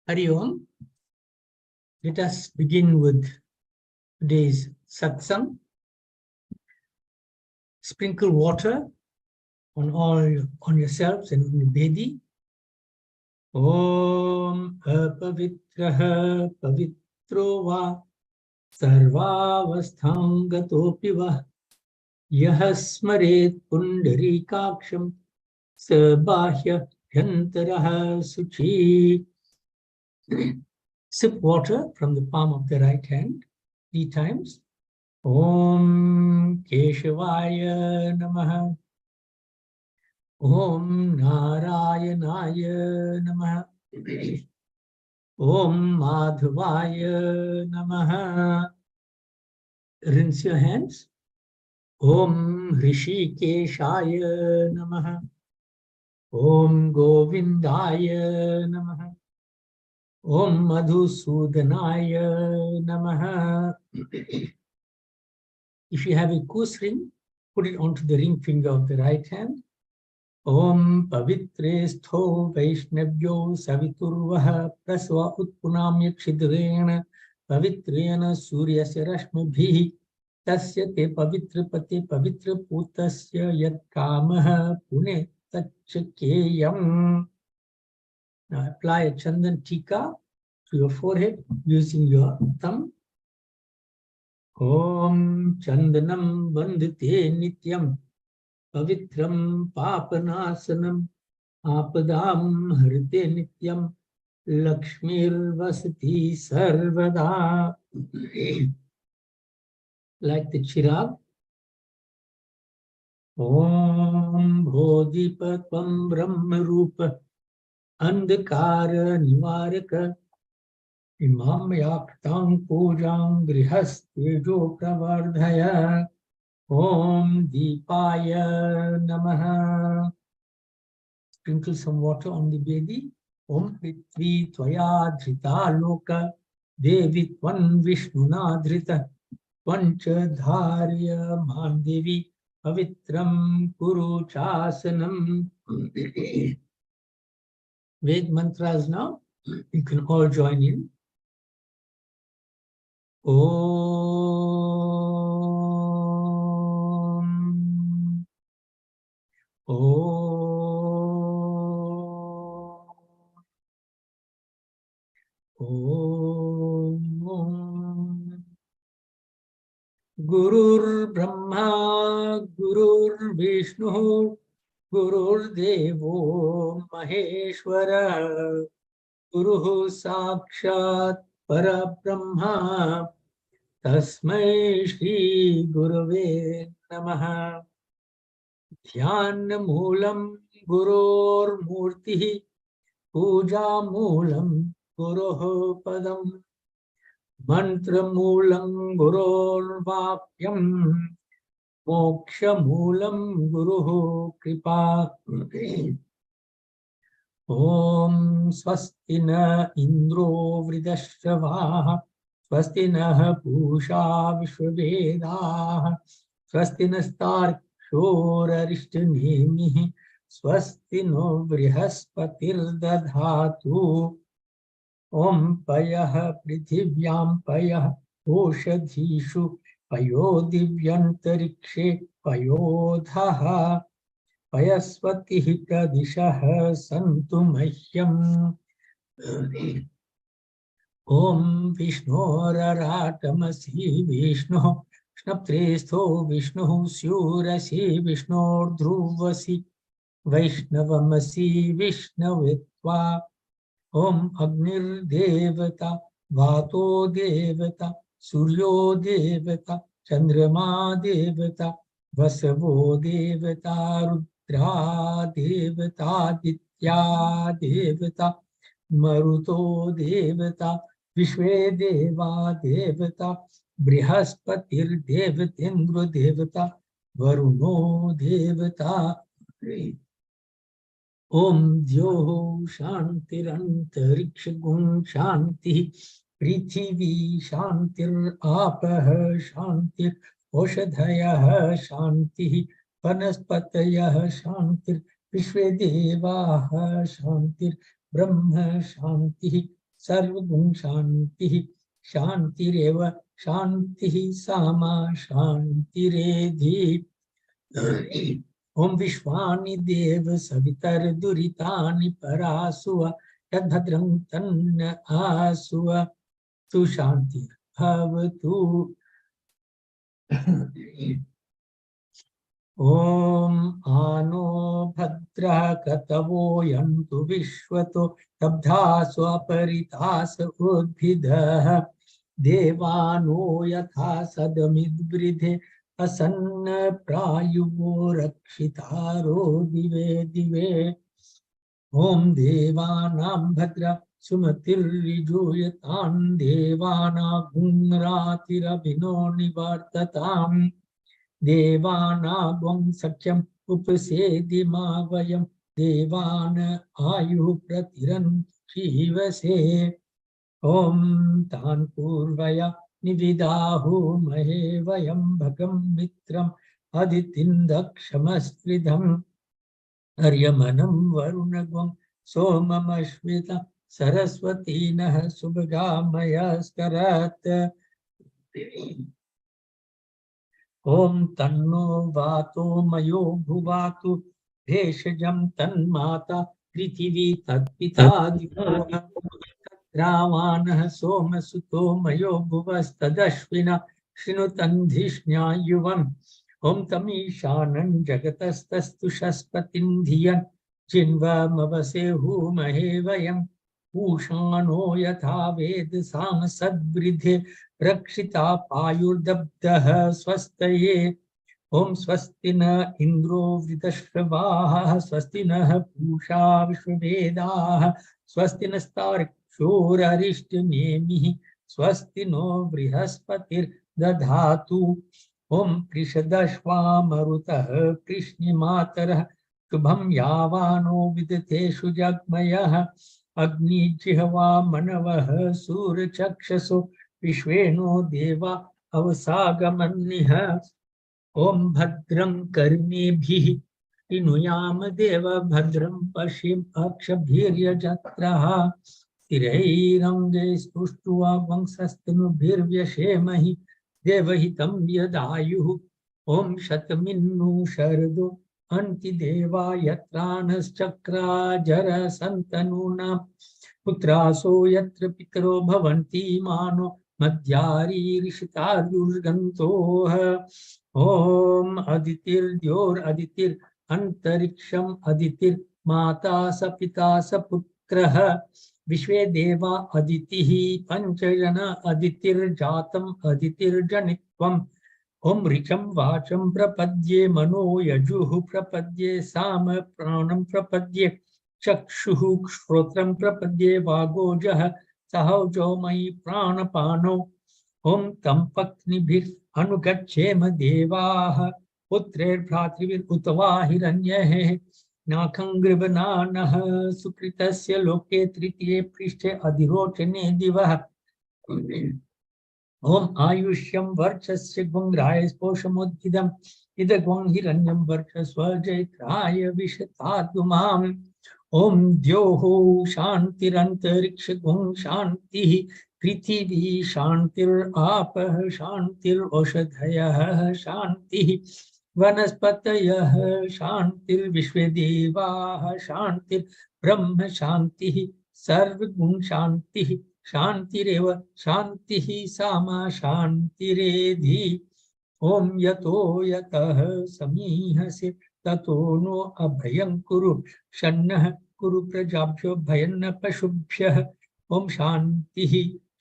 Hari Om. Let us begin with today's satsang. Sprinkle water on yourselves and on your bedi. Om apavitraha pavitro va sarvavastham gatopi va yah smaret pundarikaksham sabahya bhyantaraha suchi. Sip water from the palm of the right hand 3 times. Om Keshavaya Namaha. Om Narayanaya Namaha. Om Madhavaya Namaha. Rinse your hands. Om Rishikeshaya Namaha. Om Govindaya Namaha. Om Madhusudanaya Namaha. If you have a kus ring, put it onto the ring finger of the right hand. Om Pavitreστho Vaishnavyo Saviturvaha Prasva Utpunam Yakshidrena Pavitrena Suryasya Rashmabhihi Tasya Te Pavitrapate Pavitraputasya Yat Kamaha Pune Tachakeyam. Now apply a chandan tika to your forehead using your thumb. Om Chandanam Bandhite Nityam Pavitram Papanasanam Apadam Harite Nityam Lakshmir Vasati Sarvada. Like the chirag. Om Bodhipatvam Brahma Rupa Andhakara Nivaraka Imam Yaktang Pujang Grihastejo Pravardhaya. Om Deepaya Namaha. Sprinkle some water on the bedi. Om Prithvi Tvaya Dhrita Loka Devi Tvan Vishnuna Dhrita Tvancha Dharya Mandevi Pavitram Kuru Chasanam. Ved mantras now. You can all join in. Om. Om. Om. Gurur Brahma, Gurur Vishnu, Gurur Devo Maheshwara, Guru Sakshat Parabrahma, Tasmai Shri Gurave Namaha. Dhyan Moolam Gurur Murti, Puja Moolam Guru Padam, Mantra Moolam Gurur Vapyam, Moksha Moolam Guru Kripa. Om Swastina Indro Vridashavaha, Swastina Pusha Vishwavedaha, Swastina Star Shora Rishtanemihi, Swastino Vrihaspatir Dadhatu. Om Payah Prithivyam Payah Oshadhishu Payo Divyantarikshe Payodhaha Payasvati Hita Dishaha Santu Mahyam. Om Vishnuraratamasi Vishnu Shnaptrestho Vishnu Syurasi Vishnu Dhruvasi Vaishnavamasi Vishnavitva. Om Agnir Devata Vato Devata Suryo Devata Chandrama Devata Vasavo Devata Rudra Devata Ditya Devata Maruto Devata Vishwe Deva Devata Brihaspatir Devatindra Devata Varuno Devata. Om Dyoho Shantirantariksha Gun Shanti Prithivi Shantir Apaha Shantir Oshadhayaha Shanti Vanaspatayaha Shantir Vishwedevaha Shantir Brahma Shanti सर्वगुण शांति शांतिरेव शांति सामा शांतिरेधि। ओम विश्वानि देव सवितर दुरितानि परासुव तद्भद्रं तन्न आसुव तु शांति भवतु। ओम आनो भद्रः क्रतवो यन्तु विश्वतो तब्धासु अपरितास उद्भिदः देवानो यथा सदमिद्वृधे असन्न प्रायुवो रक्षितारो दिवे दिवे। ओम देवानां भद्र सुमतिर्विजूयतां देवानागुंरातिरभिनो निवर्तताम् देवानागुं सख्यम् उपसेदिमा वयं देवान आयुः प्रतिरन्जीवसे। ओम तान् पूर्वया निविदाहुमहे वयं भगं मित्रम् अदितिं दक्षमस्त्रिधम् अर्यमनं वरुणगुं सोममश्विता सरस्वती नः सुभगामयस्करत्। ओम तन्नो वातो मयो भुवातु भेषजं तन्माता पृथिवी तत्पिता दिवो रावाणः सोमसुतो मयो भुवस्तदश्विना शृणुतन्धिष्ण्या युवम्। ओम तमीशानं जगतस्तस्तु शस्पतिं धियन् जिन्वमवसेहुमहे वयम् पूषाणो यथा वेद साम सद्वृद्धे रक्षिता पायुर्दब्धः स्वस्तये। ओम स्वस्ति न इंद्रो वृतश्रवाः स्वस्ति नः पूषा विश्ववेदाः स्वस्ति नस्तार्क्ष्योररिष्टनेमिः स्वस्ति नो बृहस्पतिर्दधातु। ओम कृषदश्वामरुतः कृष्णिमातरः शुभं यावानो विदथेषु जग्मयः अग्निजिह्वा मनवः सूरचक्षसो विश्वेनो देवा अवसागमन्निः। ओम भद्रं कर्णेभिः शृणुयाम देव भद्रं पश्येम अक्षभिर्यजत्रः स्थिरैरङ्गैस्तुष्ट्वा वंशस्तनुभिर्व्यशेमहि देवहितं यदायुः। ओम शतमिन्नु शरदो अन्ति देवा यत्रानश्चक्राजरसन्तनूनां पुत्रासो यत्र पितरो भवन्ति मानो मध्यारीरिषितार्युर्गन्तोः। ओम अदितिर्द्योरदितिर् अंतरिक्षम् अदितिर्माता स पिता स पुत्रः विश्वे देवा अदितिः पंचजन अदितिर्जातम् अदितिर्जनित्वम्। ओम ऋचं वाचं प्रपद्ये मनो यजुः प्रपद्ये साम प्राणं प्रपद्ये चक्षुः श्रोत्रं प्रपद्ये वागोजः सहौजो मयि प्राणपानौ। ओम तं पत्नीभिः अनुगच्छेम देवाः पुत्रेर्भ्रातृभिरुत वा हिरण्यः नाखं गृभनानः सुकृतस्य लोके तृतीये पृष्ठे अधिरोचने दिवः। ओम आयुष्यं वर्चस्य गुंग्राय स्पोषमुद्भिदम् इदगुं हिरण्यं वर्चस्व जैत्राय विशताद्गुमाम्। ओम द्योः शान्तिरन्तरिक्ष गुं शान्तिः पृथिवी शान्तिरापः शान्तिरौषधयः शान्तिः वनस्पतयः शान्तिर्विश्वे देवाः शान्तिर्ब्रह्म शान्तिः सर्वगुण शान्तिः शान्तिरेव शान्तिः सामा शान्तिरेधि। ओम यतो यतः समीहसे ततो नो अभयं कुरु शन्नः कुरु प्रजाभ्यो भयन्न पशुभ्यः। ओम शान्तिः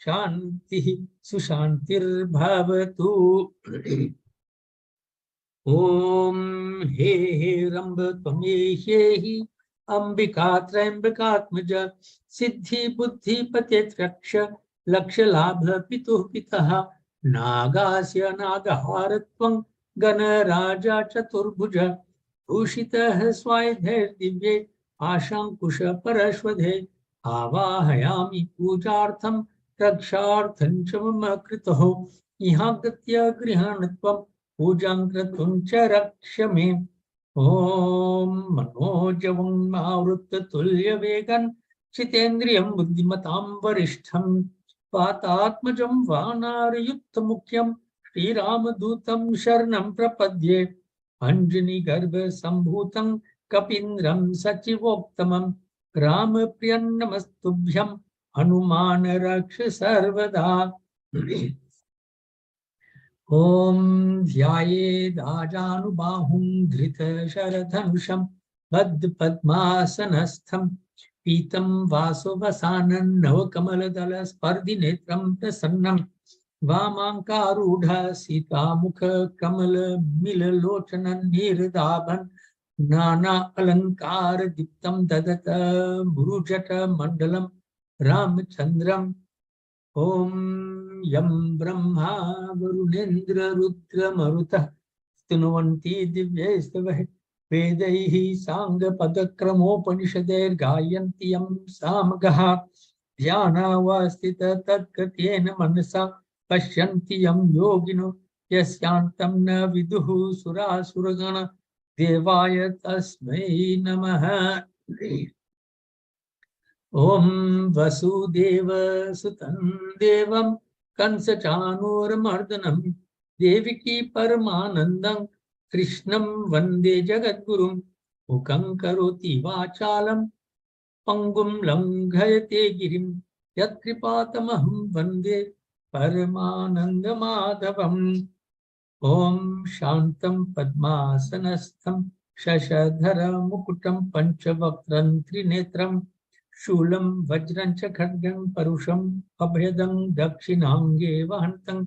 शान्तिः सुशान्तिर्भवतु। ओम हे रंब त्वमेह्येहि अंबिका त्र्यंबकात्मज सिद्धि बुद्धि पतेत्रक्ष लक्ष लाभ पितुः पितः नागास्य नागहारत्वं गणराजा चतुर्भुज भूषितः स्वायुधैर्दिव्ये आशांकुश परश्वधे आवाहयामि पूजार्थं रक्षार्थं च मम कृतः इहागत्य गृहाणत्वं पूजां कर्तुं च रक्ष मे। ओम मनोजवं मारुततुल्यवेगं चितेन्द्रियं बुद्धिमतां वरिष्ठं वातात्मजं वानरयुक्तमुख्यं श्रीरामदूतं शरणं प्रपद्ये अंजनीगर्भसम्भूतं कपीन्द्रं सचिवोत्तमं रामप्रियं नमस्तुभ्यं हनुमान रक्ष सर्वदा। ओम ध्यायेदाजानुबाहुं धृतशरधनुषं बद्धपद्मासनस्थं पीतं वासुवसानं नवकमलदलस्पर्धिनेत्रं प्रसन्नं वामाङ्कारूढ सीतामुखकमलमिललोचनं नीरदाभं नाना अलंकार दीप्तं ददत भुरुजटमण्डलं रामचन्द्रम्। ओम यं ब्रह्मा वरुणेन्द्र रुद्र मरुतः स्तुन्वन्ति दिव्यैस्तवैः वेदैः साङ्गपदक्रमोपनिषदैर्गायन्ति यं सामगाः ध्यानावस्थितः तत्कृतेन मनसा पश्यन्ति यं योगिनो यस्यान्तं न विदुः सुरासुरगण देवाय तस्मै नमः। ओम वसुदेव सुतं देवं कंसचाणूरमर्दनं देवकी परमानन्दं कृष्णं वन्दे जगद्गुरुं मुखं करोति वाचालं पंगुं लंघयते गिरिं यत्कृपातमहं वन्दे परमानन्दमाधवम्। ओम शान्तं पद्मासनस्थं शशधरमुकुटं पंचवक्त्रं त्रिनेत्रं शूलं वज्रं च खड्गं परुषम् अभयदं दक्षिणाङ्गे वहन्तं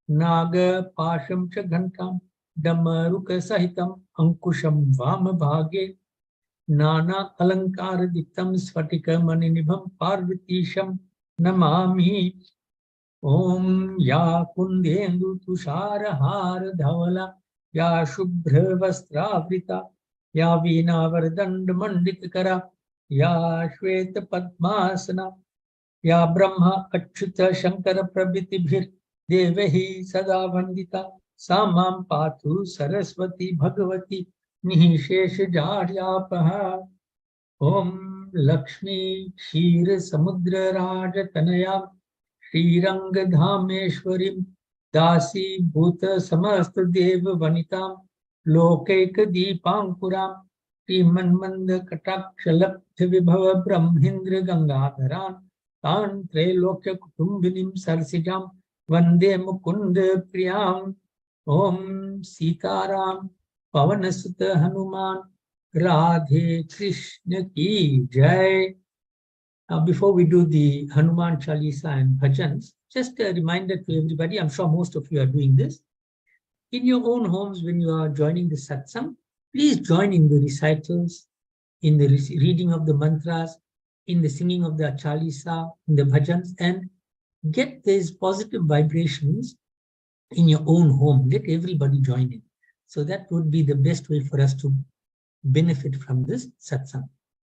नागपाशं च घण्टां डमरुकसहितम् अंकुशं वामभागे नाना अलङ्कारदीप्तं स्फटिकमणिनिभं पार्वतीशं नमामि। ओम या कुन्देन्दुतुषारहारधवला या शुभ्रवस्त्रावृता या वीणावरदण्डमण्डितकरा या श्वेत पद्मासना या ब्रह्मा अच्युत शंकर प्रभृतिभिर्देवैः सदा वंदिता सा मां पातु सरस्वती भगवती निःशेषजाड्यापः। ओम लक्ष्मी क्षीर समुद्र राजतनया श्रीरंगधामेश्वरीं दासी भूत समस्त देव वनितां लोकैकदीपांकुरां श्रीमन्मन्द कटाक्ष लब्ध विभव ब्रह्मेन्द्र गंगाधरान् तान् त्रैलोक्य कुटुम्बिनीं सरसिजां वन्दे मुकुन्द प्रियाम्। ओम सीताराम पवन सुत हनुमान राधे कृष्ण की जय। Now, before we do the Hanuman Chalisa and bhajans, just a reminder to everybody, I'm sure most of you are doing this. In your own homes, when you are joining the satsang, please join in the recitals, in the reading of the mantras, in the singing of the Chalisa, in the bhajans, and get these positive vibrations in your own home. Let everybody join in. So that would be the best way for us to benefit from this satsang.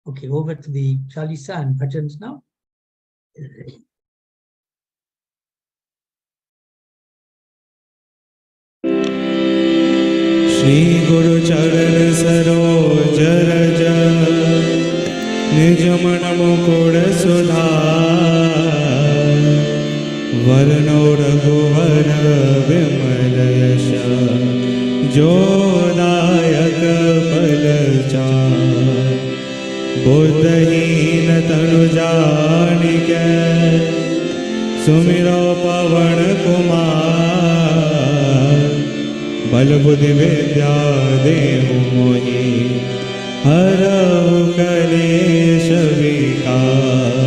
Okay, over to the Chalisa and bhajans now. Shri गुरु चरण सरोज रज निज मन मुकुर सुधार वरनो रघुवर विमल यश जो दायक फल चार बुद्धहीन तनु जानिके सुमिरो पवन कुमार बल बुद्धि विद्या देहु मोहि हरहु कलेश विकार।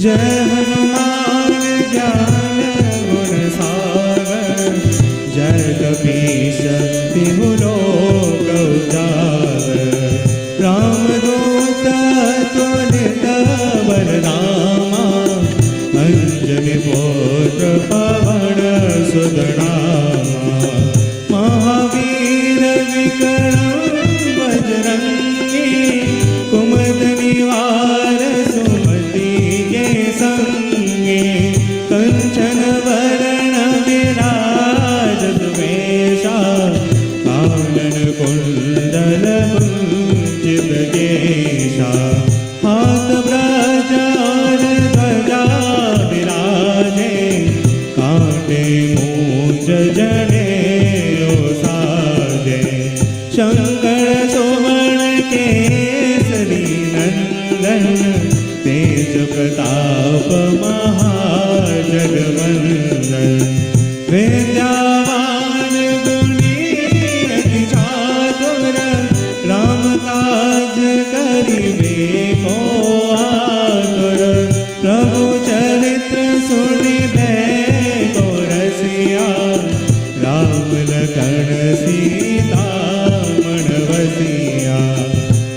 जय हनुमान ज्ञान गुण सागर जय कपीस तिहु लोक उजागर रामदूत तुलित बलरामा अंजनी पुत्र पवन सुत नामा लहुंजित केशा हाथ ब्रजार ध्वजा विराजे कांटे मूंज जने साजे शंकर सुवर्ण केसरी नंदन तेज प्रताप महाजगवंदन विद्यावान गुणी अति चातुर राम काज करिबे को आतुर प्रभु चरित्र सुनिबे को रसिया राम लखन सीता मन बसिया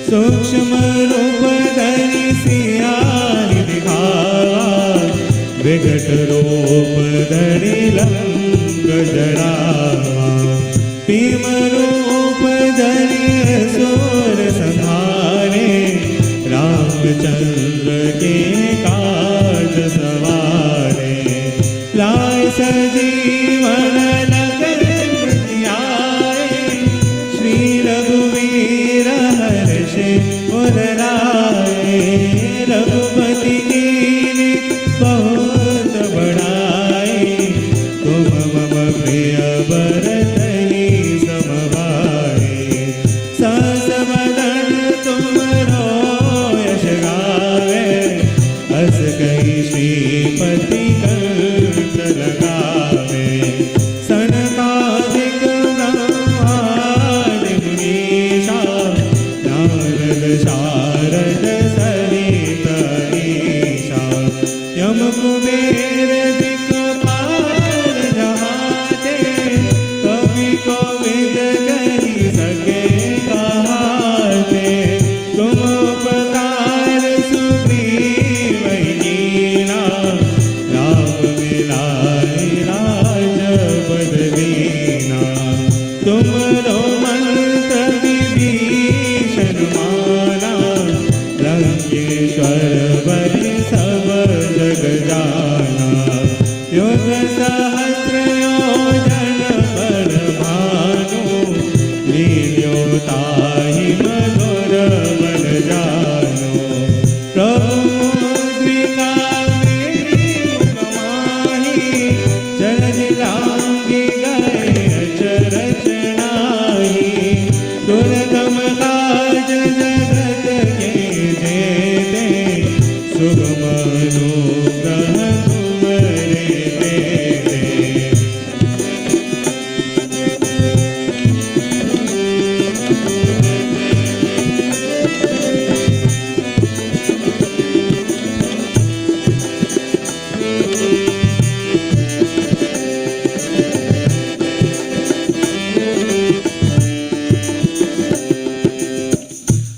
सूक्ष्म रूप धरि सिया दिखावा विकट रूप धरि लंक जरावा भीम रूप धरि असुर संहारे रामचंद्र के काज सवारे लाय सजीवन लगन आए श्री रघुवीर हर्षि उर लाए रघुपति कीन्हि बहुत बड़ाई तुम मम प्रिय भरतहि सम भाई सहस वदन तुमरो यश गावे अस कहि श्रीपति कंठ लगावे सनकादिक ब्रह्मादि मुनीषा नारद शारद सहित ईशा यम कुबेर दिक्पाल जहाते कवि कोविद कहि सके कहाते तुम उपकार सुग्रीव कीना राम मिलाइ राजपद दीना तुमरो मंत्र विभीषण माना लंकेश्वर बलि सब जग जाना युग सहस्र योजन पर भानु लील्यो ताहि मधुर बल जानो प्रभु मुद्रिका मेरी मुख माही जलधि लांघि गए अचरज नाही दुर्गम काज जगत के जेते सुगम अनुग्रह तुमरे तेते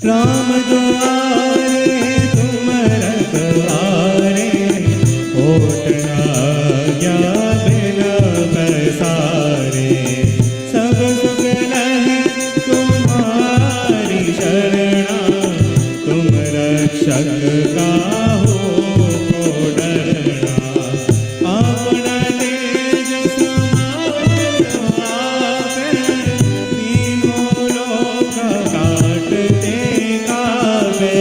राम दुआरे तुम रखवारे होठ न आज्ञा बिन पैसारे सब सुख लहे तुम्हारी शरणा तुम रक्षक काहू को डरना अपना तेज समारो आपे तीनों लोक काटते काबे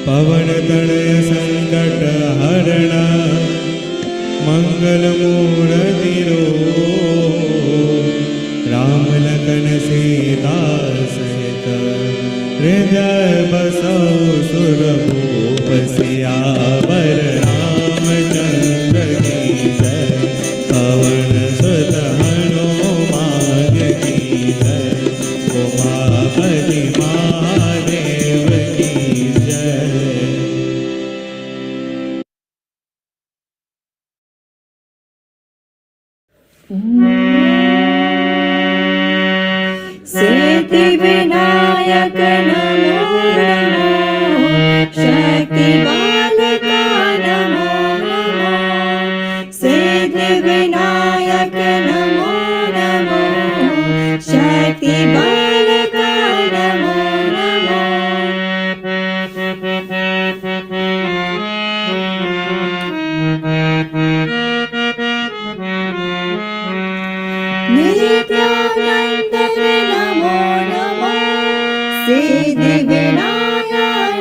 पवन तनय संकट हरण मंगल मूर्ति राम लखन सीता सहित हृदय बसौ सुरभूप सियावर रामचंद्र की जय। पवन सुत हनुमान की जय। उमापति महादेव की जय। सिद्धि विनायक नमो नमो, शक्ति बालका नमो नमो। सिद्धि विनायक नमो नमो, शक्ति बालका नमो नमो। नित्यानंद नमो नमो, सिद्धि विनायक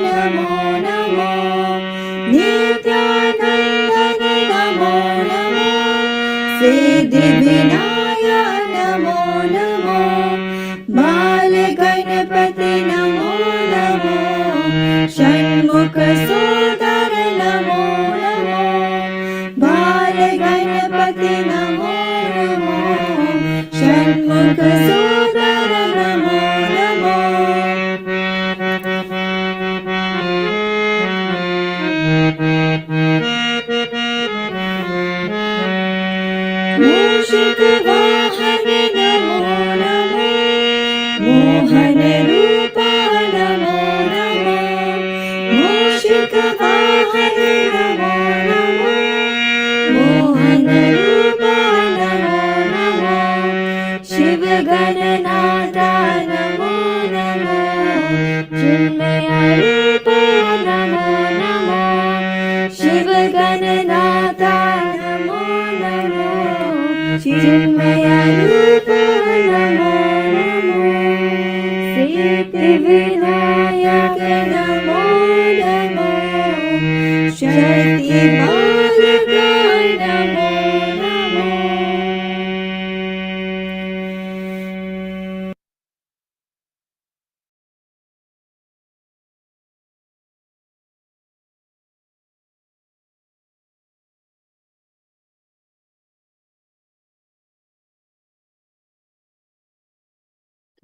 नमो नमो। नित्यानंद नमो नमो, सिद्धि विनायक नमो नमो। बाल गणपति नमो नमो, षण्मुख सोदर नमो नमो। बाल गणपति नमो नमो, षण्मुख सोदर नमो नमो। मूषिक वाहन नमो नमो, मोहन रूप नमो नमो। मूषिक वाहन नमो नमो, मोहन रूप नमो नमो। शिव गणनाथ नमो नमो, चिन्मय रूप नमो नमो। शिव गणनाथ नमो नमो, चिन्मय रूप नमो नमो। सिद्धि विनायक नमो नमो, शक्ति बालका Namo Namo.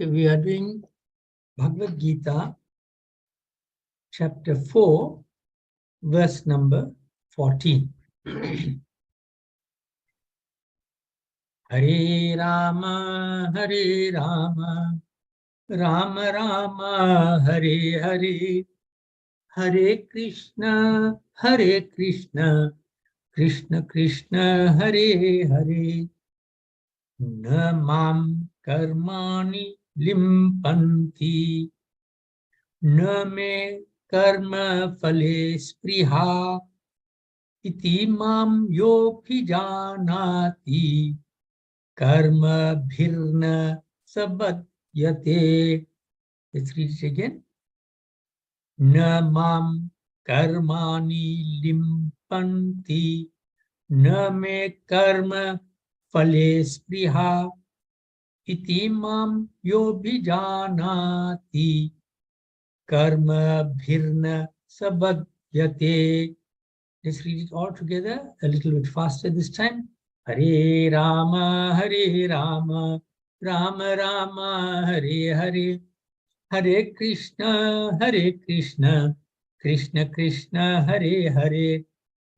We are doing Bhagavad Gita, chapter 4, verse number 14. Hare Rama, Hare Rama, Rama Rama, Hare Hare, Hare Krishna, Hare Krishna, Krishna Krishna, Hare Hare. Namam karmani limpanti, न मे कर्म फले स्पृहा, इति माम योऽभिजानाति, कर्मभिर्न सबध्यते. Let's read it again. न माम कर्माणि लिम्पन्ति, न मे कर्म फले स्पृहा, इति माम योऽभिजानाति, कर्मभिर्न सबध्यते. Let's read it all together, a little bit faster this time. Hare Rama, Hare Rama, Rama Rama, Hare Hare, Hare Krishna, Hare Krishna, Krishna Krishna, Hare Hare.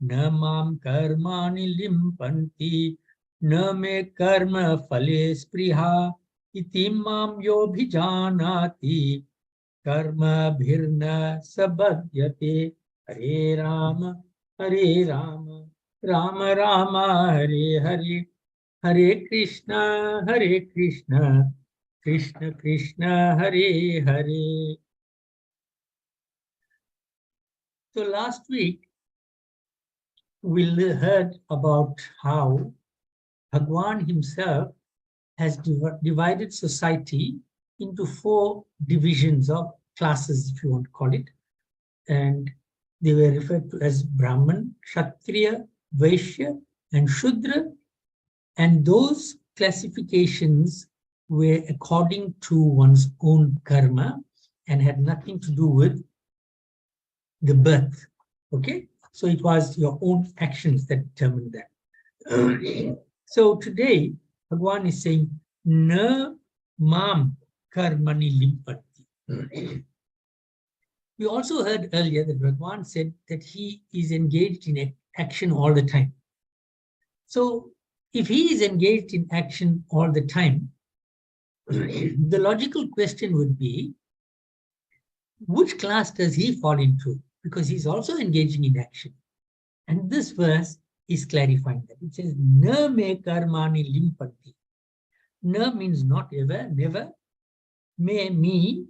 Namam karmani limpanti, न मे कर्म फले स्पृहा, इति माम योऽभिजानाति, कर्मभिर्न सबध्यते. हरे राम, राम राम, हरे हरे, हरे Krishna, Krishna Krishna, Hare Hare. So last week we heard about how Bhagwan himself has divided society into 4 divisions of classes, if you want to call it. and they were referred to as Brahman, Kshatriya, Vaishya, and Shudra. And those classifications were according to one's own karma and had nothing to do with the birth. Okay? So it was your own actions that determined that. So today, Bhagavan is saying, Na mam karmani limpati. We also heard earlier that Bhagavan said that he is engaged in action all the time. So if he is engaged in action all the time, the logical question would be, which class does he fall into? Because he's also engaging in action. And this verse is clarifying that. It says, Na me karmani limpanti. Na means not ever, never. Me, me,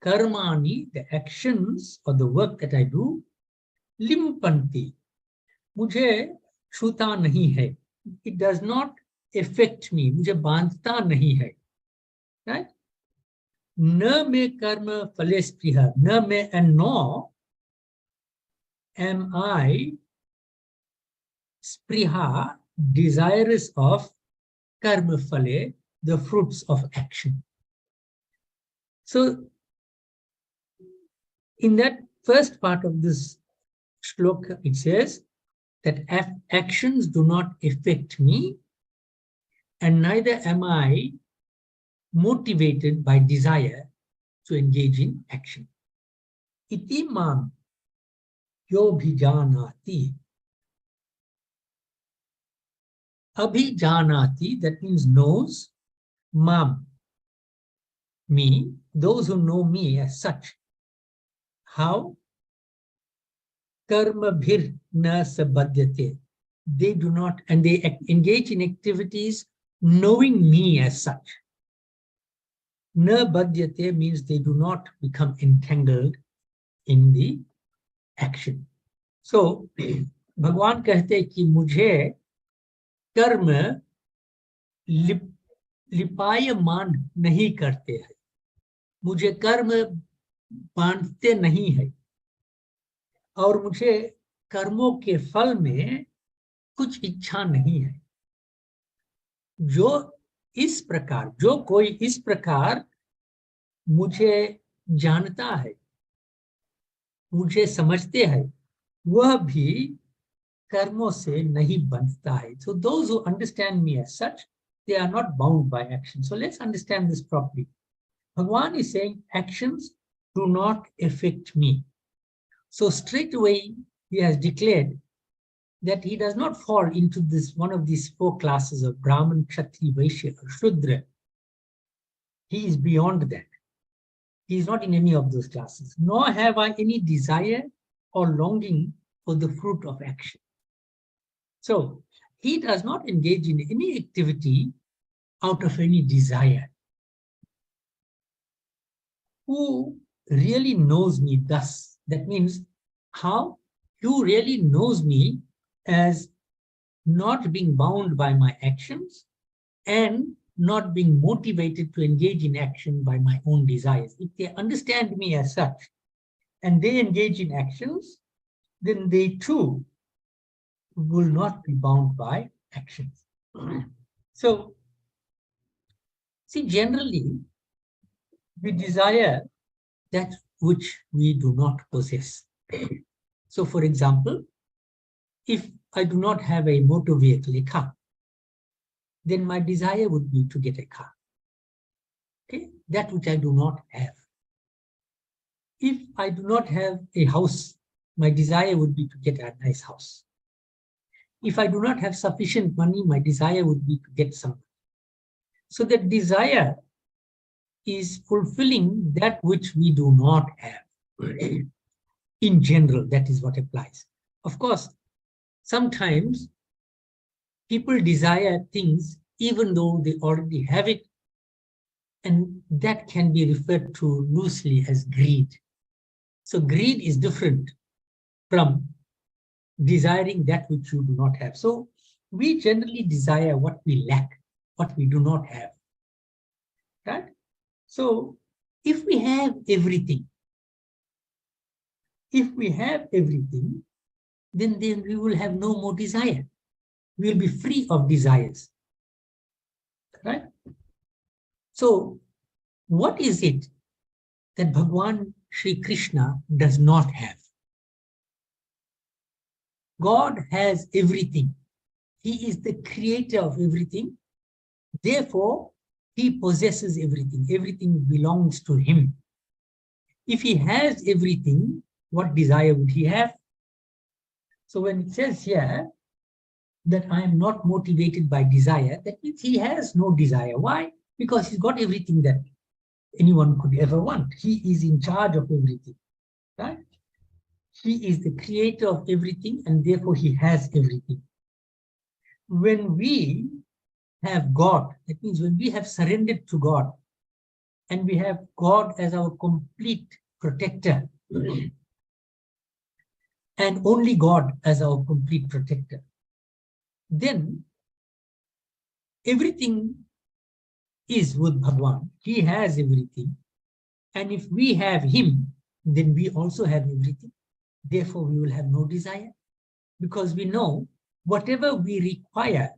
karmani, the actions or the work that I do, limpanti. Mujhe छूता नहीं है. It does not affect me. मुझे बांधता नहीं है. Right? न me karma phale spriha. न me and nor am I spriha, desirous of karma phale, the fruits of action. So in that first part of this shloka, it says that actions do not affect me, and neither am I motivated by desire to engage in action. Iti mam yo bhijanati. Abhijanati, that means knows. Mam, me, those who know me as such. How? Karma bhir na sabhadyate. They do not, and they engage in activities knowing me as such. Na badhyate means they do not become entangled in the action. So, Bhagwan कहते कि मुझे कर्म लिपायमान नहीं करते हैं. मुझे कर्म बांधते नहीं है. और मुझे कर्मों के फल में कुछ इच्छा नहीं है. जो कोई इस प्रकार मुझे जानता है, मुझे समझते हैं, वह भी कर्मों से नहीं बंधता है. So those who understand me as such, they are not bound by action. So let's understand this properly. Bhagavan is saying actions do not affect me. So straight away he has declared that he does not fall into this one of these four classes of Brahman, Kshatriya, Vaishya, or Shudra. He is beyond that. He is not in any of those classes. Nor have I any desire or longing for the fruit of action. So he does not engage in any activity out of any desire. Who really knows me thus? That means how? Who really knows me as not being bound by my actions and not being motivated to engage in action by my own desires. If they understand me as such and they engage in actions, then they too will not be bound by actions. So, see, generally, we desire that which we do not possess. So, for example, if I do not have a motor vehicle, a car, then my desire would be to get a car. Okay, that which I do not have. If I do not have a house, my desire would be to get a nice house. If I do not have sufficient money, my desire would be to get something. So that desire is fulfilling that which we do not have. In general, that is what applies. Of course, sometimes people desire things even though they already have it, and that can be referred to loosely as greed. So greed is different from desiring that which you do not have. So we generally desire what we lack, what we do not have. Right? So if we have everything, If we have everything, then we will have no more desire. We will be free of desires. Right? So, what is it that Bhagwan Sri Krishna does not have? God has everything. He is the creator of everything. Therefore, he possesses everything. Everything belongs to him. If he has everything, what desire would he have? So when it says here that I am not motivated by desire, that means he has no desire. Why? Because he's got everything that anyone could ever want. He is in charge of everything, right? He is the creator of everything, and therefore he has everything. When we have God, that means when we have surrendered to God, and we have God as our complete protector, and only God as our complete protector, then everything is with Bhagwan. He has everything. And if we have him, then we also have everything. Therefore, we will have no desire. Because we know whatever we require,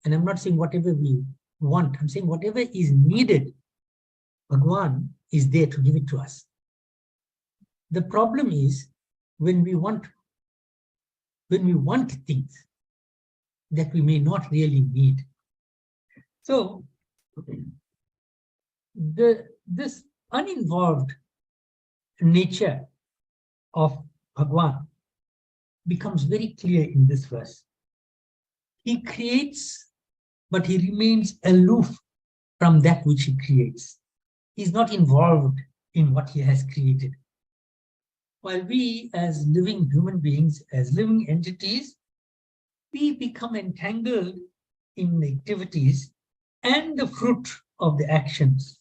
and I'm not saying whatever we want, I'm saying whatever is needed, Bhagwan is there to give it to us. The problem is when we want things that we may not really need. So this uninvolved nature of Bhagwan becomes very clear in this verse. He creates, but he remains aloof from that which he creates. He's not involved in what he has created. While we as living human beings, as living entities, we become entangled in the activities and the fruit of the actions.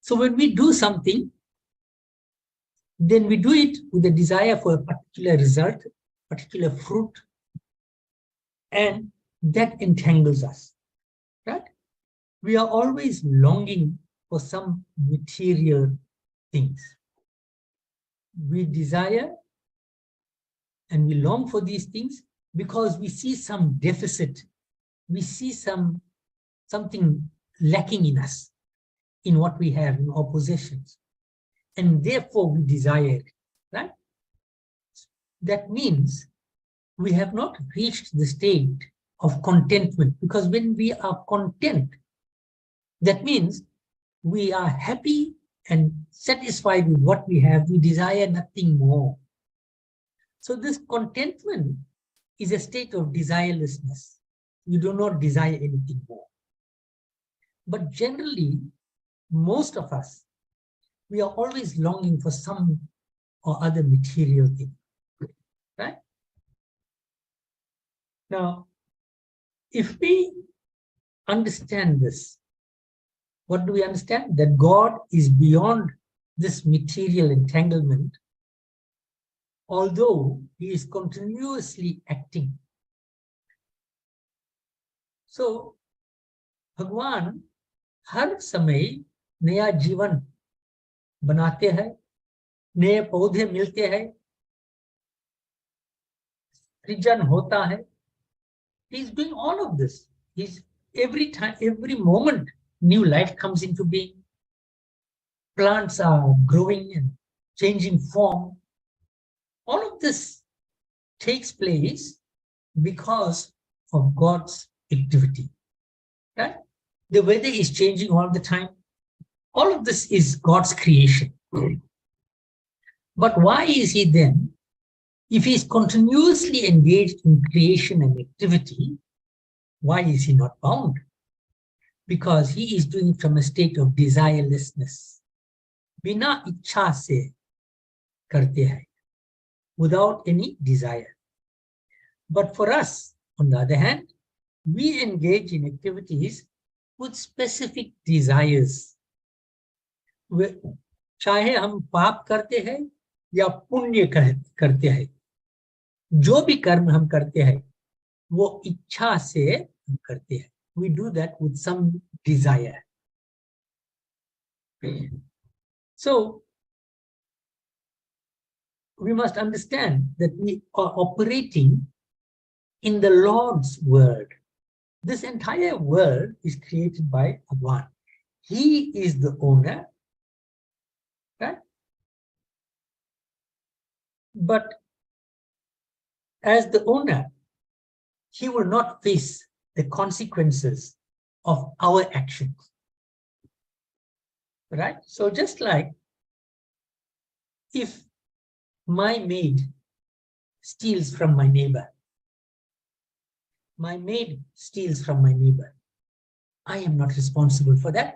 So when we do something, then we do it with a desire for a particular result, particular fruit, and that entangles us, right? We are always longing for some material things. We desire and we long for these things because we see some deficit, we see something lacking in us, in what we have, in our possessions, and therefore we desire it, right? That means we have not reached the state of contentment, because when we are content, that means we are happy and satisfied with what we have. We desire nothing more. So this contentment is a state of desirelessness. You do not desire anything more. But generally, most of us, we are always longing for some or other material thing, right? Now, if we understand this, what do we understand? That God is beyond this material entanglement, although he is continuously acting. So, भगवान हर समय नया जीवन बनाते हैं, नए पौधे मिलते हैं, सृजन होता है. He is doing all of this. He's every time, every moment, new life comes into being. Plants are growing and changing form. All of this takes place because of God's activity, right? The weather is changing all the time. All of this is God's creation. But why is he then, if he is continuously engaged in creation and activity, why is he not bound? Because he is doing it from a state of desirelessness. Bina ichha se karte hai, without any desire. But for us, on the other hand, we engage in activities with specific desires. चाहे हम पाप करते हैं या पुण्य करते हैं, जो भी कर्म हम करते हैं वो इच्छा से हम करते हैं. We do that with some desire. So we must understand that we are operating in the Lord's world. This entire world is created by Bhagwan. He is the owner, right? But as the owner, he will not face the consequences of our actions, right? So just like if my maid steals from my neighbor, I am not responsible for that.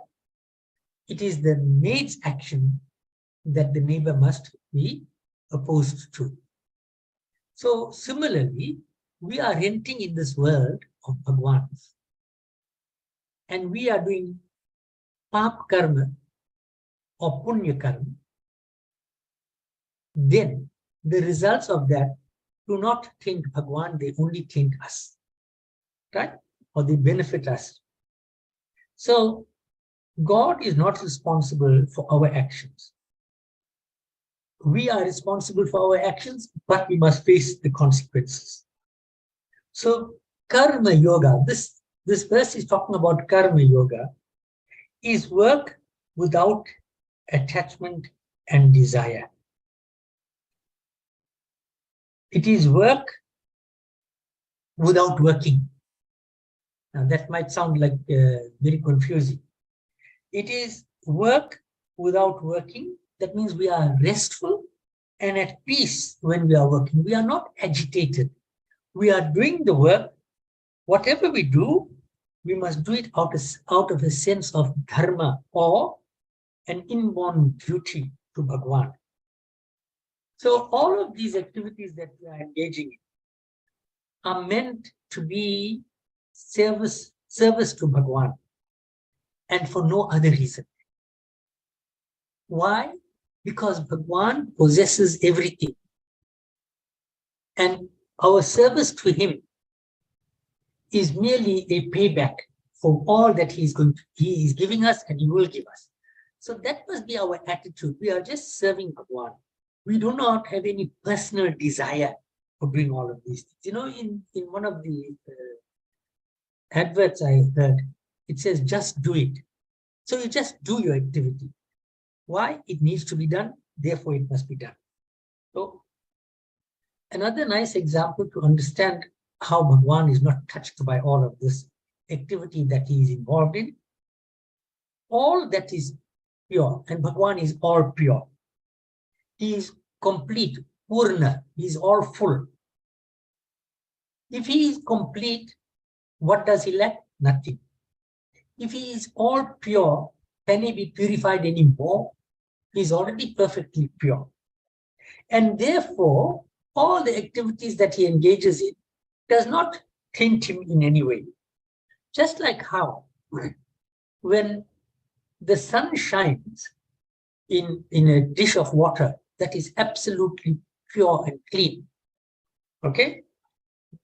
It is the maid's action that the neighbor must be opposed to. So similarly, we are renting in this world of Bhagwan, and we are doing pap karma or punya karma. Then the results of that do not taint Bhagwan, they only taint us, right? Or they benefit us. So God is not responsible for our actions. We are responsible for our actions, but we must face the consequences. So karma yoga, this verse is talking about karma yoga, is work without attachment and desire. It is work without working. Now that might sound like very confusing. It is work without working. That means we are restful and at peace when we are working. We are not agitated. We are doing the work. Whatever we do, we must do it out of a sense of dharma or an inborn duty to Bhagwan. So all of these activities that we are engaging in are meant to be service to Bhagwan, and for no other reason. Why? Because Bhagwan possesses everything, and our service to him is merely a payback for all that he is giving us and he will give us. So that must be our attitude. We are just serving Bhagwan. We do not have any personal desire for doing all of these things. You know, in one of the adverts I heard, it says, just do it. So you just do your activity. Why? It needs to be done, therefore it must be done. So another nice example to understand how Bhagwan is not touched by all of this activity that he is involved in. All that is pure, and Bhagwan is all pure. He is complete, Purna, he is all full. If he is complete, what does he lack? Nothing. If he is all pure, can he be purified anymore? He is already perfectly pure. And therefore, all the activities that he engages in does not taint him in any way. Just like how when the sun shines in a dish of water that is absolutely pure and clean, okay,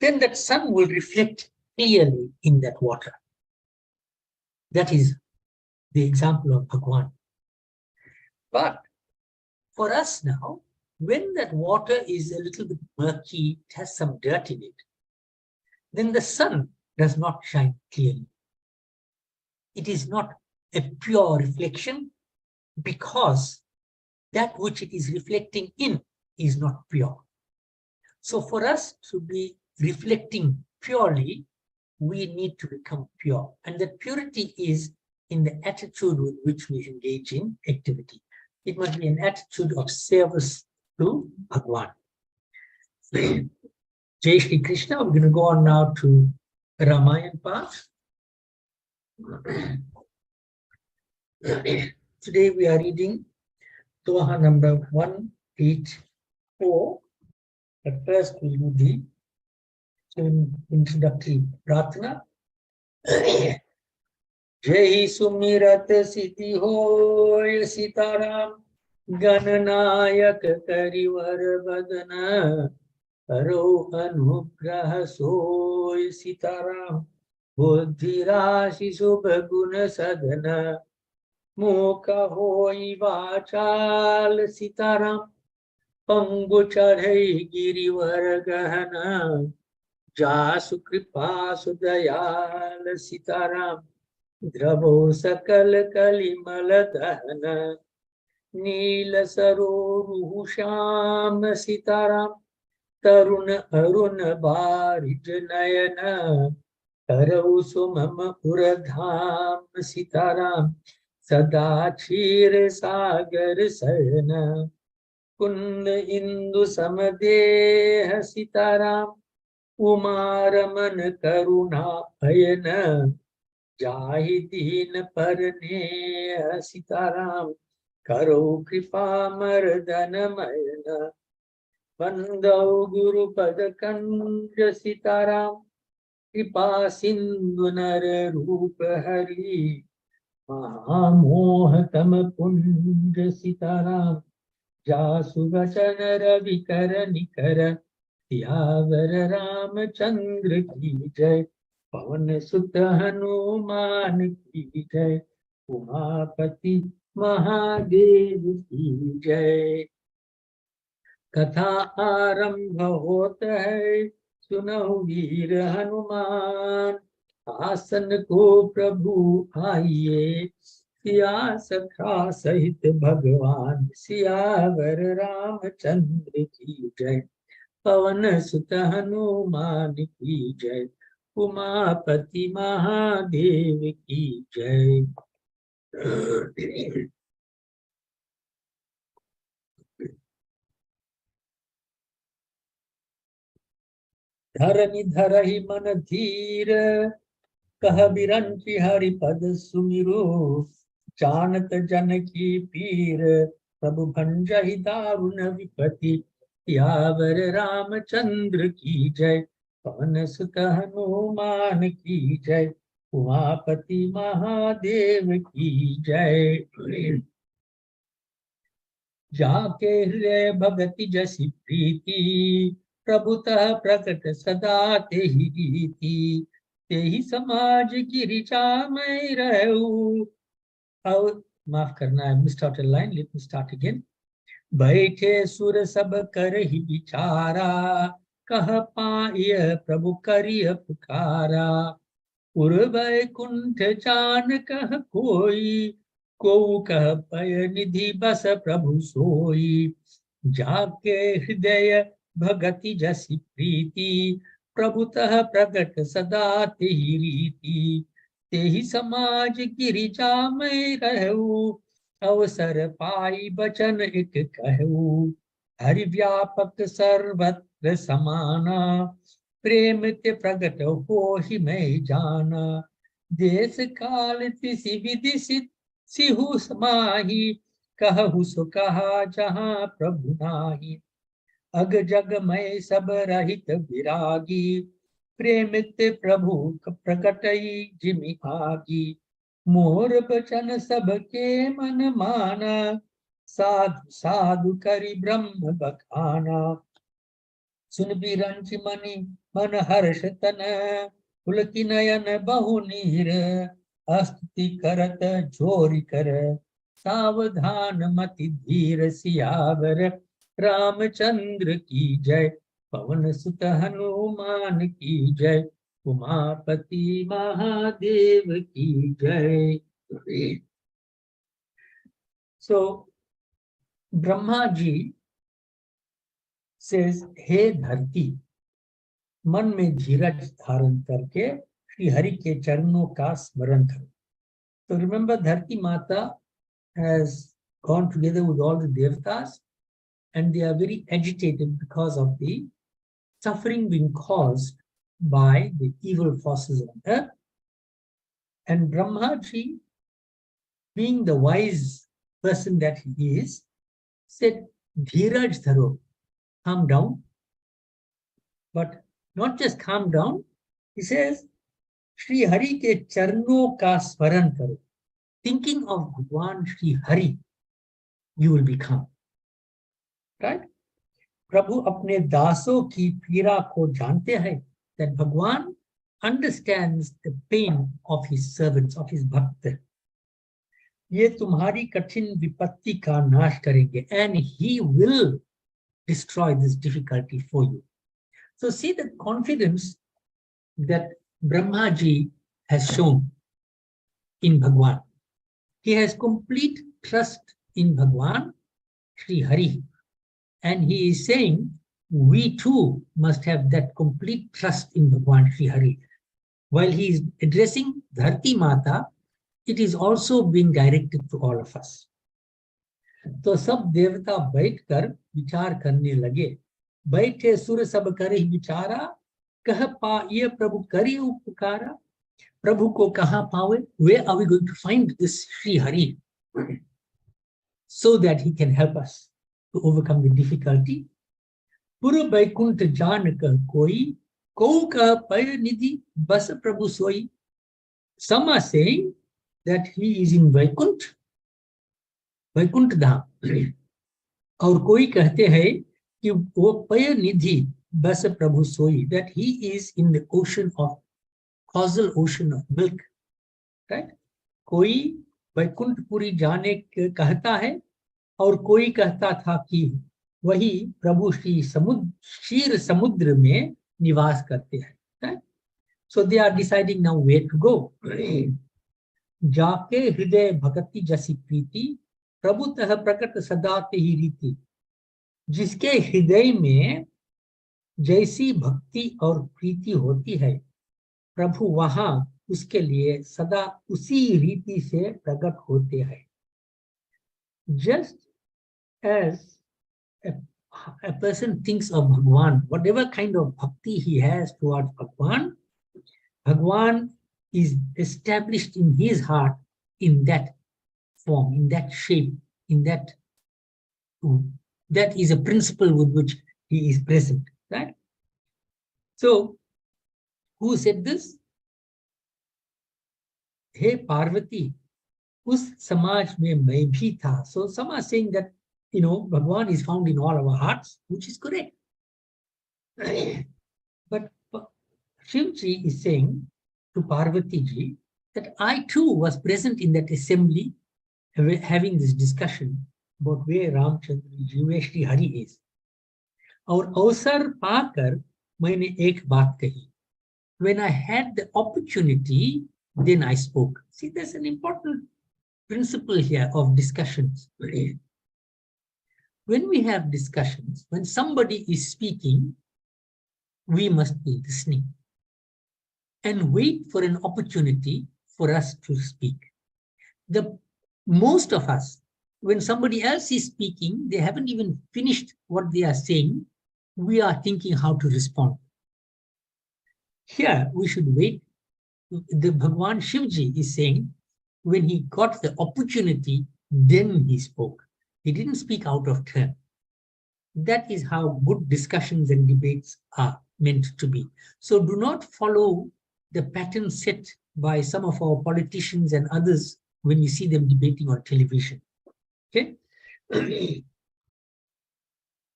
then that sun will reflect clearly in that water. That is the example of Bhagwan. But for us now, when that water is a little bit murky, it has some dirt in it, then the sun does not shine clearly. It is not a pure reflection because that which it is reflecting in is not pure. So for us to be reflecting purely, we need to become pure. And that purity is in the attitude with which we engage in activity. It must be an attitude of service to Bhagwan. Jai Shri Krishna. We're going to go on now to Ramayan part. Today we are reading Doha number 184. But first we'll do the introductory Pratna. Jai Sumirat Siddhi Hoy Sitaram Gananayak Karivar Badana Karo Anugraha Soy Sitaram Buddhi Rashi Subhaguna Sadhana Mukha Hoy Vachal Sitaram पंगु चढ़ई गिरिवर गहन, जासु कृपा सुदयाल सीताराम, द्रवो सकल कलिमल दहन, नील सरोरु श्याम सीताराम, तरुण अरुण बारिज नयन, करऊ सुमम उरधाम सीताराम, सदा क्षीर सागर शयन, कुंद इंदु समदेह सीताराम, उमारमन करुणा भयन, जाहि दीन परने सीताराम, करो कृपा मर्दन मयन, वंदौ गुरुपद कंज सीताराम, कृपा सिंधु नर रूप हरि, महामोह तम पुंज सीताराम, जासु वचन रवि कर निकर, सियावर रामचंद्र की जय, पवन सुत हनुमान की जय, उमापति महादेव की जय। कथा आरंभ होत है, सुनो वीर हनुमान, आसन को प्रभु आइए, सिया सखा सहित भगवान, सियावर रामचंद्र की जय, पवन सुत हनुमान की जय, उमापति महादेव की जय। धरनि धरहि मन धीर, कह बिरंचि हरिपद सुमिरो, जानत जन की पीर, प्रभु भंजहि दारुण विपति, सियावर रामचंद्र की जय, पवन सुत हनुमान की जय, उमापति महादेव की जय। जाके हृदय भगति जसि प्रीति, प्रभुतः प्रकट सदा तेहि रीति, तेहि समाज की ऋचा मैं रहूं। अब माफ करना, I missed out a line, let me start again. बैठे सुर सब करहि विचारा, कह पाय प्रभु करिय पुकारा, उर्वैकुंठ चान कह कोई, को कह पय निधि बस प्रभु सोई, जाके हृदय भगति जसि प्रीति, प्रभुतः प्रकट सदा तेहि रीति, तेहि समाज गिरिजा में रहूं, अवसर पाई बचन एक कहूं, हरि व्यापक सर्वत्र समाना, प्रेम ते प्रगट हो ही मैं जाना, देश काल तिसि विधि सिहु समाही, कहु सो कहा जहाँ प्रभु नाही, अग जग में सब रहित विरागी, प्रेम ते प्रभु प्रकटई जिमि आगी, मोर बचन सबके मन माना, साधु साधु करि ब्रह्म बखाना, सुन बिरंचि मनि मन हर्ष तन, पुलकी नयन बहु नीर, स्तुति करत जोरि कर, सावधान मति धीर, सियावर रामचंद्र की जय, पवन सुत हनुमान की जय, उमापति महादेव की जय। So ब्रह्मा जी says, हे धरती, मन में धीरज धारण करके श्री हरि के चरणों का स्मरण करो। So remember, धरती माता has gone together with all the devtas, and they are very agitated because of the suffering being caused by the evil forces on earth. And Brahma ji, being the wise person that he is, said, Dhiraj dharo, calm down. But not just calm down, he says, Shri Hari ke charno ka smaran karo. Thinking of Bhagwan Shri Hari, you will be calm. Right? Prabhu apne daso ki pira ko jante hai, that Bhagwan understands the pain of his servants, of his bhakta. ये तुम्हारी कठिन विपत्ति का नाश करेंगे, and he will destroy this difficulty for you. So see the confidence that Brahmaji has shown in Bhagwan. He has complete trust in Bhagwan, Sri Hari. And he is saying, we too must have that complete trust in Bhagwan Sri Hari. While he is addressing Dharti Mata, it is also being directed to all of us. तो सब देवता बैठकर विचार करने लगे, बैठे सुर सब करे विचारा, कह पाए प्रभु करे उपकारा. प्रभु को कहाँ पावे? Where are we going to find this Sri Hari so that he can help us to overcome the difficulty? पुर बैकुंठ जान कह कोई, को कह पय निधि बस प्रभु सोई. Some are saying that he is in Vaikunt, Vaikuntha धाम, और कोई कहते हैं कि वो पय निधि बस प्रभु सोई, that he is in the ocean of causal ocean of milk, right? कोई वैकुंठपुरी जाने कहता है और कोई कहता था कि वही प्रभु श्री क्षीर समुद्र में निवास करते हैं, right? So they are deciding now where to go. जाके हृदय भक्ति जसी प्रीति, प्रभुतः प्रकट सदा ते ही रीति. जिसके हृदय में जैसी भक्ति और प्रीति होती है, प्रभु वहां उसके लिए सदा उसी रीति से प्रकट होते हैं. Just as a person thinks of Bhagwan, whatever kind of bhakti he has towards Bhagwan, Bhagwan is established in his heart in that form, in that shape, in that is a principle with which he is present, right? So, who said this? Hey Parvati, us samaj mein main bhi tha. So some are saying that, you know, Bhagwan is found in all our hearts, which is correct. But Shivji is saying to Parvati ji that I too was present in that assembly having this discussion about where Ramchandra ji, where Sri Hari is. और अवसर पाकर मैंने एक बात कही. When I had the opportunity, then I spoke. See, there's an important principle here of discussions. When we have discussions, when somebody is speaking, we must be listening and wait for an opportunity for us to speak. Most of us, when somebody else is speaking, they haven't even finished what they are saying, we are thinking how to respond. Here, we should wait. The Bhagwan Shivji is saying, when he got the opportunity, then he spoke. He didn't speak out of turn. That is how good discussions and debates are meant to be. So do not follow the pattern set by some of our politicians and others when you see them debating on television. Okay?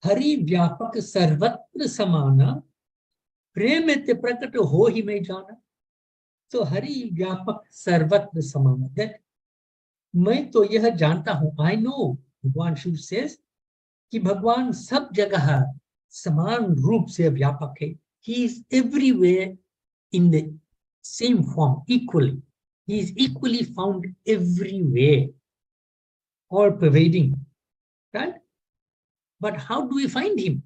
Hari Vyapak Sarvatra Samana, Premete Prakat Ho Hi Mai Jana. So Hari Vyapak Sarvatra Samana. That मैं तो यह जानता हूं, I know, भगवान Shiv says कि भगवान सब जगह समान रूप से व्यापक है. He is everywhere in the same form, equally. He is equally found everywhere, all pervading, right? But how do we find him?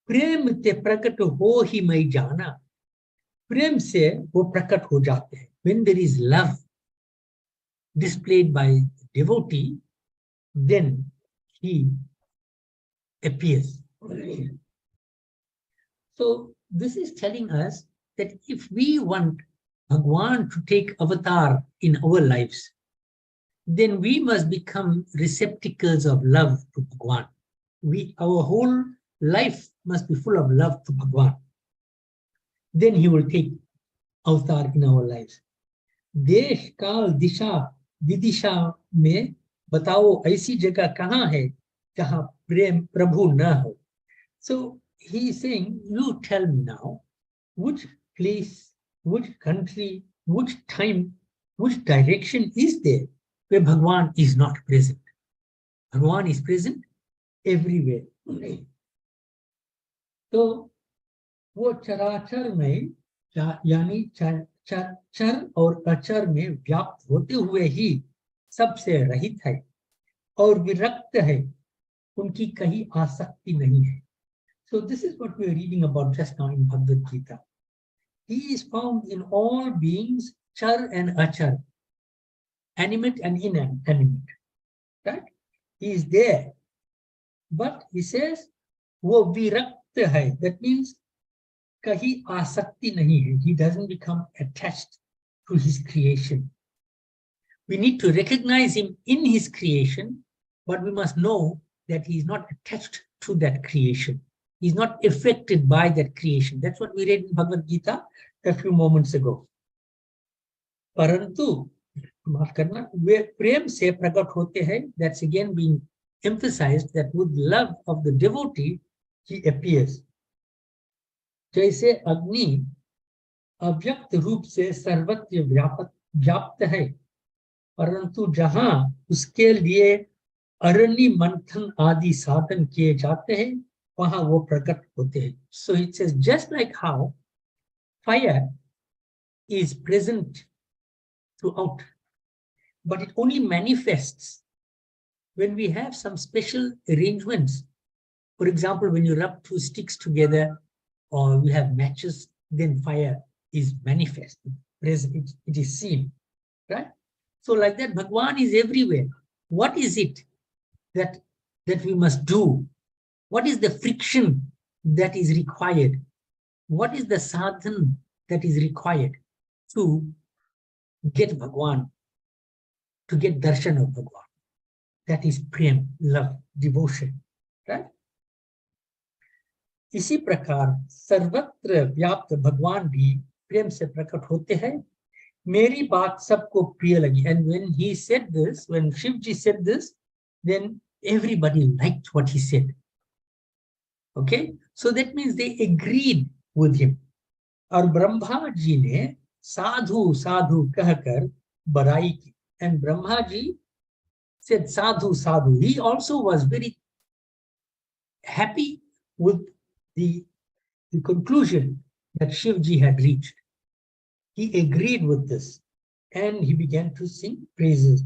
प्रेम ते प्रकट हो ही मैं जाना. प्रेम से वो प्रकट हो जाते हैं. When there is love displayed by devotee, then he appears. So this is telling us that if we want Bhagwan to take avatar in our lives, then we must become receptacles of love to Bhagwan. Our whole life must be full of love to Bhagwan. Then he will take avatar in our lives. देश काल दिशा विदिशा में बताओ ऐसी जगह कहाँ है जहाँ प्रेम प्रभु न हो. So he is saying, you tell me now, which place, which country, which time, which direction is there where Bhagwan is not present? Bhagwan is present everywhere. तो वो चराचर में यानी चर और अचर में व्याप्त होते हुए ही सबसे रहित है और विरक्त है, उनकी कहीं आसक्ति नहीं है. So this is what we are reading about just now in Bhagavad Gita. He is found in all beings, char and achar, animate and inanimate. Right? He is there. But he says, वो विरक्त है. That means कहीं आसक्ति नहीं है. He doesn't become attached to his creation. We need to recognize him in his creation, but we must know that he is not attached to that creation. He is not affected by that creation. That's what we read in Bhagavad Gita a few moments ago. परंतु माफ करना, वे प्रेम से प्रकट होते हैं. That's again being emphasized, that with love of the devotee he appears. जैसे अग्नि अव्यक्त रूप से सर्वत्र व्याप्त है, परंतु जहां उसके लिए अरण्य मंथन आदि साधन किए जाते हैं, वहां वो प्रकट होते हैं. So it says, just like how fire is present throughout, but it only manifests when we have some special arrangements. For example, when you rub two sticks together or you have matches, then fire is manifest, present, it is seen, right? So like that, Bhagwan is everywhere. What is it that we must do? What is the friction that is required? What is the sadhan that is required to get Bhagwan, to get darshan of Bhagwan? That is prem, love, devotion, right? इसी प्रकार सर्वत्र व्याप्त भगवान भी प्रेम से प्रकट होते हैं. मेरी बात सबको प्रिय लगी. And when he said this, when Shivji said this, then everybody liked what he said. Okay, so that means they agreed with him. और ब्रह्मा जी ने साधु साधु कहकर बड़ाई की. And Brahma ji said sadhu sadhu. He also was very happy with the conclusion that Shivji had reached. He agreed with this and he began to sing praises.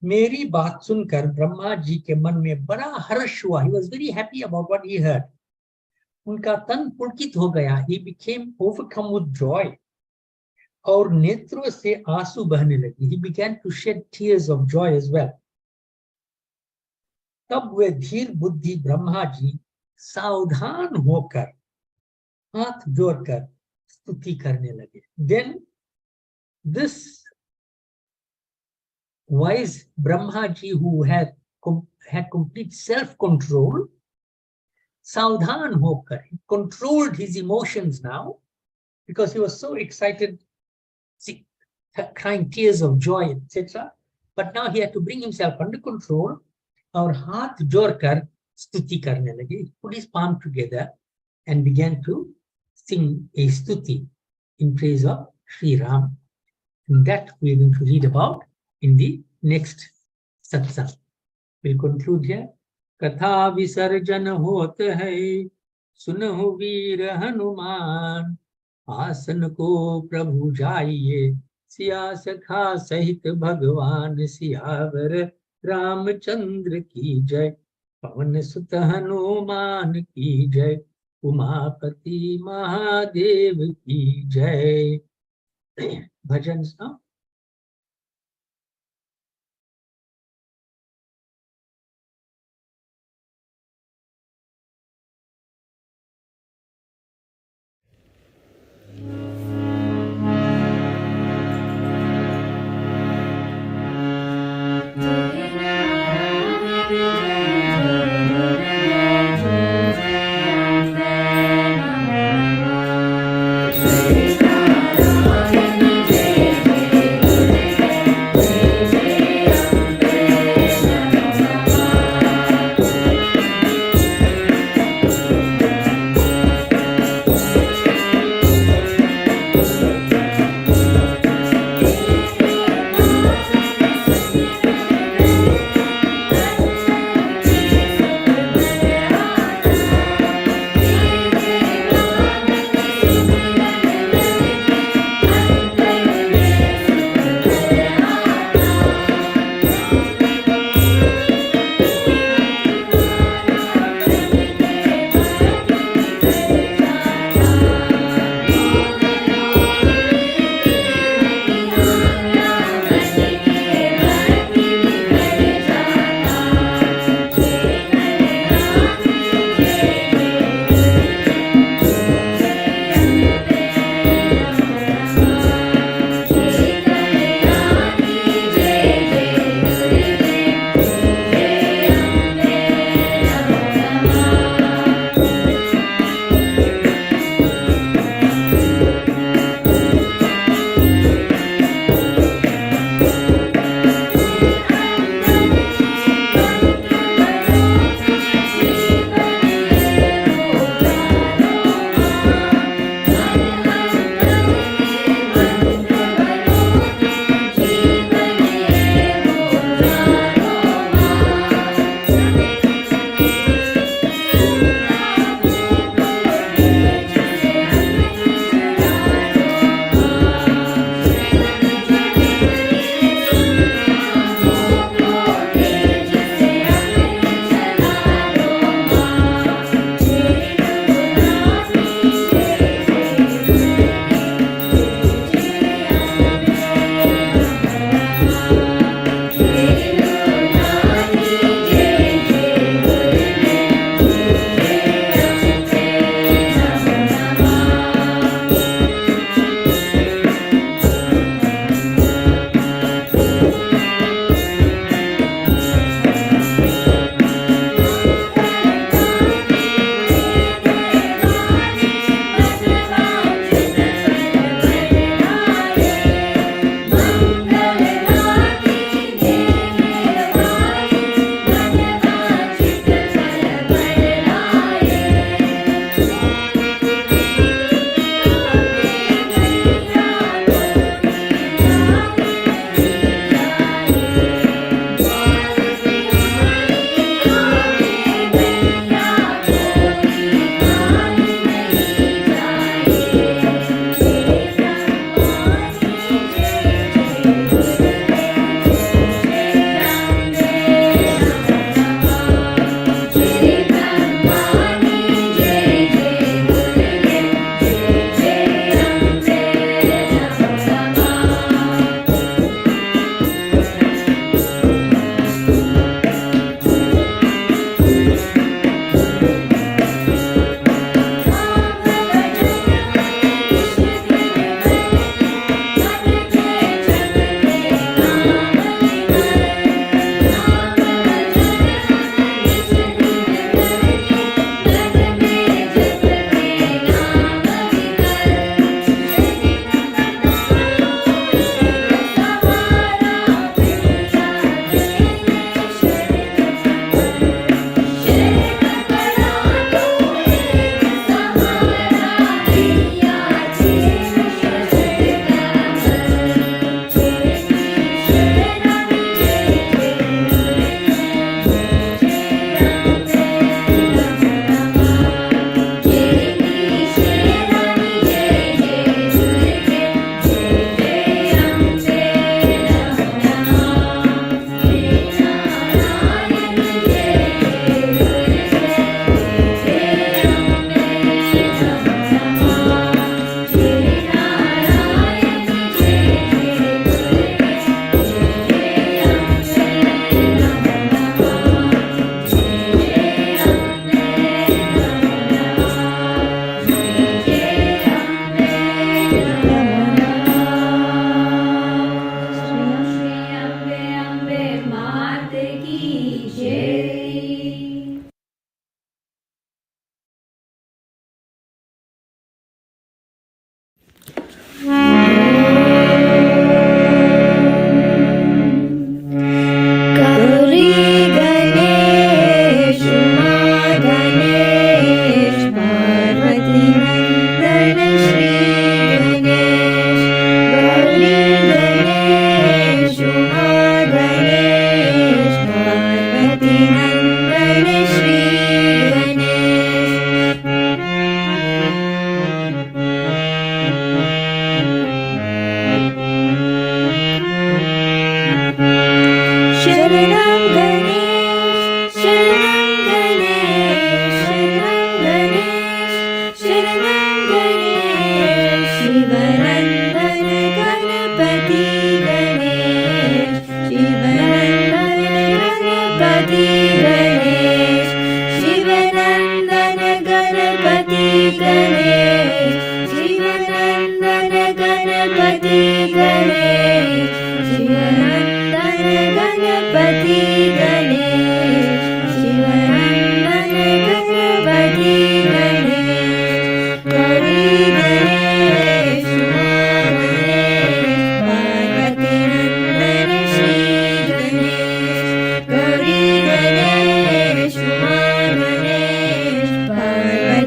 मेरी बात सुनकर ब्रह्मा जी के मन में बड़ा हर्ष हुआ. He was very happy about what he heard. उनका तन पुलकित हो गया. He became overcome with joy. और नेत्रों से आंसू बहने लगे. He began to shed tears of joy as well. तब वे धीर बुद्धि ब्रह्मा जी सावधान होकर हाथ जोड़कर स्तुति करने लगे. Then this wise Brahma ji, who had complete self-control, सावधान होकर, he controlled his emotions now because he was so excited, crying tears of joy, etc. But now he had to bring himself under control. और हाथ जोड़कर स्तुति करने लगे. He put his palm together and began to sing a stuti in praise of Sri Ram. And that we are going to read about in the next satsang. We'll conclude here. कथा विसर्जन होत है, सुनहु वीर हनुमान, आसन को प्रभु जाइए, सिया सखा सहित भगवान, सियावर रामचंद्र की जय, पवन सुत हनुमान की जय, उमापति महादेव की जय. भजन now. Jai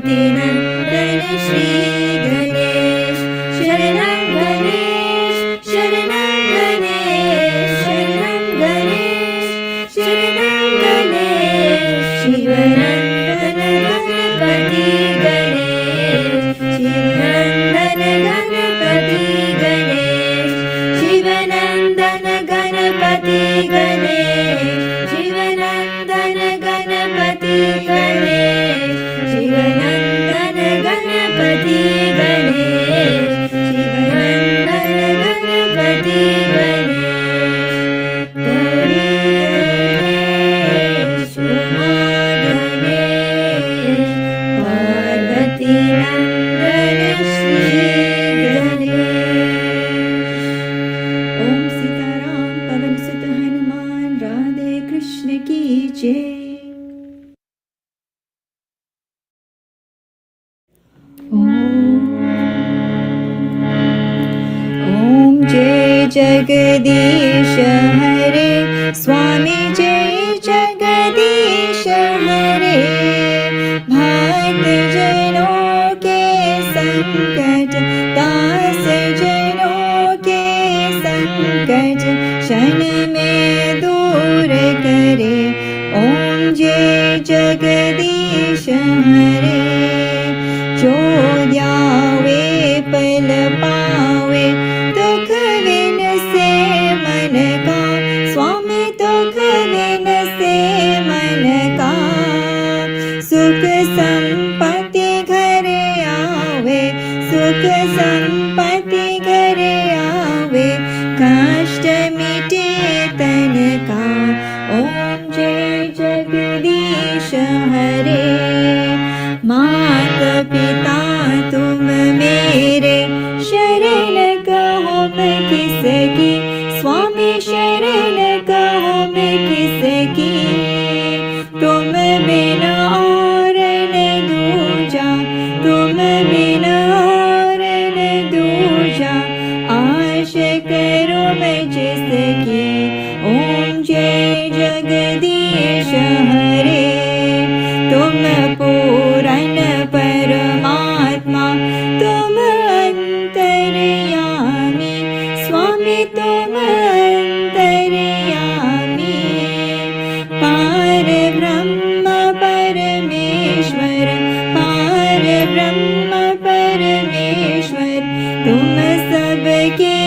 पार्वती नंदन श्री गणेश शरणं गणेश शरणं गणेश शरणं गणेश शरणं गणेश शिवनंदन गणपति गणेश शिवनंदन गणपति गणेश शिवनंदन गणपति गणेश शिवनंदन गणपति गणेश शिवनंदन गणपति गणेश शिवनंदन गणपति गणेश गौरी गणेश उमा गणेश पार्वती नंदन श्री गणेश। ओम सीताराम पवन सुत हनुमान राधे कृष्ण की जय। ओम जय जगदीश हरे स्वामी जय जगदीश हरे भक्त जनों के संकट दास जनों के संकट क्षण में दूर करे। ओम जय जगदीश हरे जो ध्यावे पल पावे दुख विन से मन का स्वामी दुख विन से मन का सुख संपत्ति घर आवे सुख संपत्ति घर आवे कष्ट मिटे तन का। ओम जय जगदीश हरे माता पिता तुम मेरे शरण कहो मैं किसकी स्वामी शरण कहो मैं किसकी तुम बिना और न दूजा तुम बिना और न दूजा आश करो मैं जिसकी। ओम जय जगदीश हरे तुम पूर्ण परमात्मा तुम अंतर्यामी स्वामी तुम अंतर्यामी पार ब्रह्म परमेश्वर पार ब्रह्म परमेश्वर तुम सबके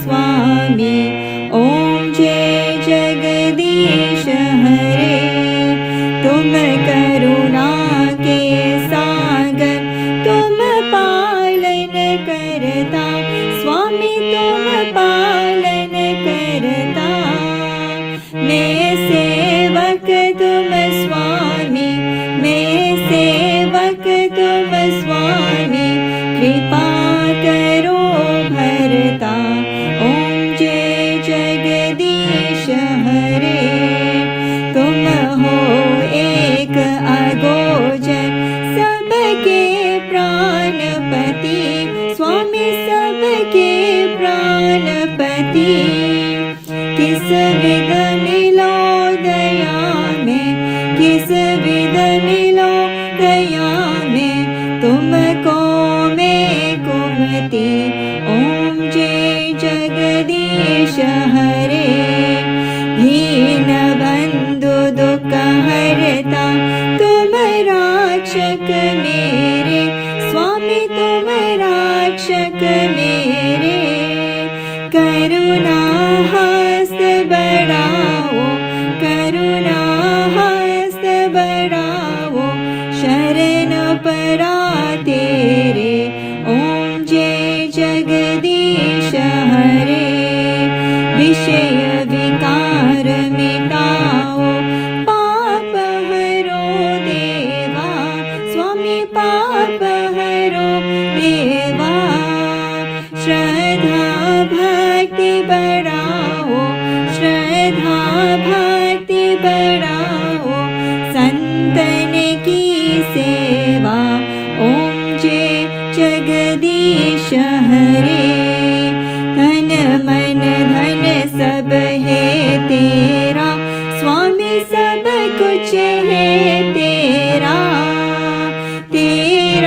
स्वामी। ओम जय जगदीश हरे तुम करुणा के सागर तुम पालन करता स्वामी तुम पालन करता मैं सेवक तुम स्वामी मैं सेवक तुम स्वामी कृपा करो भरता। ओम जय जगदीश हरे तुम हो एक अगोचर सबके प्राणपति स्वामी सबके प्राणपति किस विध मिलो दया में किस विध मिलो दया में तुमको मैं कुमति। ओम जय जगदीश हरे दीन बंधु दुख हरता तुम रक्षक मेरे स्वामी तुम रक्षक मेरे करुणा हस्त बढ़ाओ करुणा हस्त बढ़ाओ शरण परा तेरे। ओम जय जगदीश हरे विषय विकार मिटाओ पाप हरो देवा स्वामी पाप हरो देवा श्रद्धा भक्ति बढ़ाओ श्रद्धा भक्ति बढ़ाओ संतन की सेवा। ओम जय जगदीश हरे तन मन धन सब है तेरा स्वामी सब कुछ है तेरा तेरा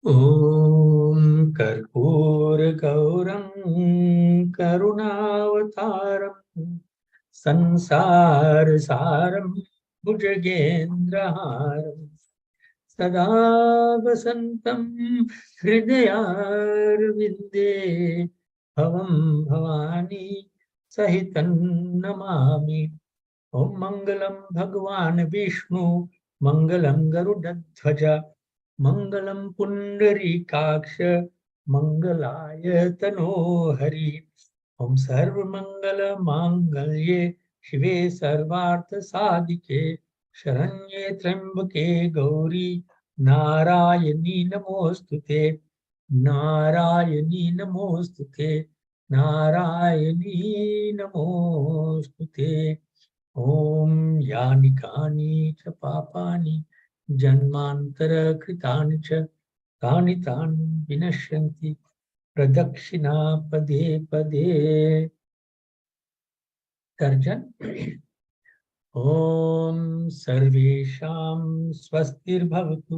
ॐ कर्पूरगौरं करुणावतारं संसारसारं भुजगेन्द्रहारं सदा वसन्तं हृदयारविन्दे भवं भवानी सहितं नमामि। ॐ मङ्गलं भगवान् विष्णु मङ्गलं गरुडध्वज मङ्गलं पुण्डरीकाक्ष मङ्गलाय तनोहरि। ॐ सर्वमङ्गलमाङ्गल्ये शिवे सर्वार्थसाधिके शरण्ये त्र्यम्बके गौरी नारायणी नमोऽस्तुते नारायणी नमोऽस्तुते नारायणी नमोऽस्तुते। ॐ यानि कानि च पापानि जन्मान्तरकृतानि च तानि तानि विनश्यन्ति प्रदक्षिणा पदे पदे। तर्जन। ॐ सर्वेषां स्वस्तिर्भवतु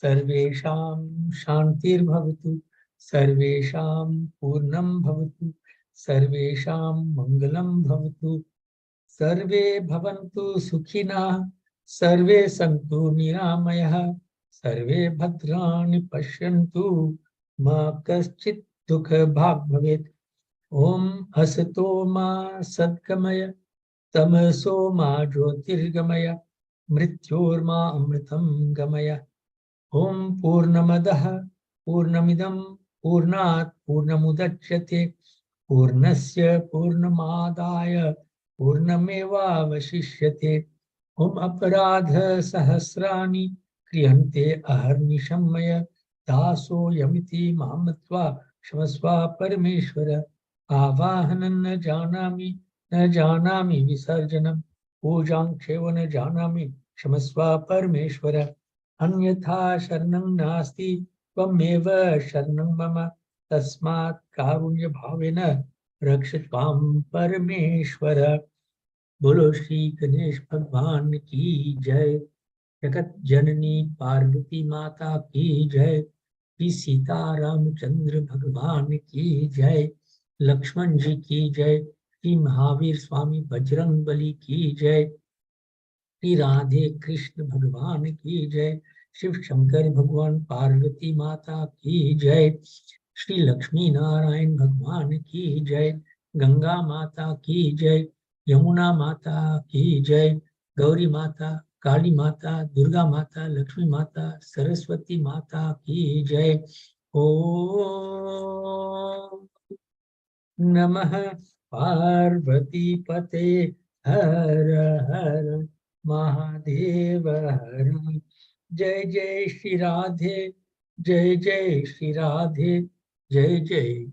सर्वेषां शान्तिर्भवतु सर्वेषां पूर्णं भवतु सर्वेषां मङ्गलं भवतु सर्वे भवन्तु सुखिनः सर्वे सन्तु निरामयः सर्वे भद्राणि पश्यन्तु मा कश्चित् दुःखभाग् भवेत्। ॐ असतो मा सद्गमय तमसो मा ज्योतिर्गमय मृत्योर्मा अमृतं गमय। ॐ पूर्णमदः पूर्णमिदं पूर्णात् पूर्णमुदच्यते पूर्णस्य पूर्णमादाय पूर्णमेवावशिष्यते। ॐ अपराधसहस्राणि क्रियन्ते अहर्निशं मय दासोऽयमिति मां मत्वा क्षमस्व परमेश्वर। आवाहनं न जानामि विसर्जनं पूजां चैव न जानामि क्षमस्व परमेश्वर। अन्यथा शरणं नास्ति त्वमेव शरणं मम तस्मात् कारुण्यभावेन रक्ष त्वां परमेश्वर। बोलो श्री गणेश भगवान की जय। जगत जननी पार्वती माता की जय। श्री सीता रामचंद्र भगवान की जय। लक्ष्मण जी की जय। श्री महावीर स्वामी बजरंग बली की जय। श्री राधे कृष्ण भगवान की जय। शिव शंकर भगवान पार्वती माता की जय। श्री लक्ष्मी नारायण भगवान की जय। गंगा माता की जय। यमुना माता की जय। गौरी माता काली माता दुर्गा माता लक्ष्मी माता सरस्वती माता की जय। ओम नमः पार्वती पते हर हर महादेव हर। जय जय श्री राधे जय जय श्री राधे जय जय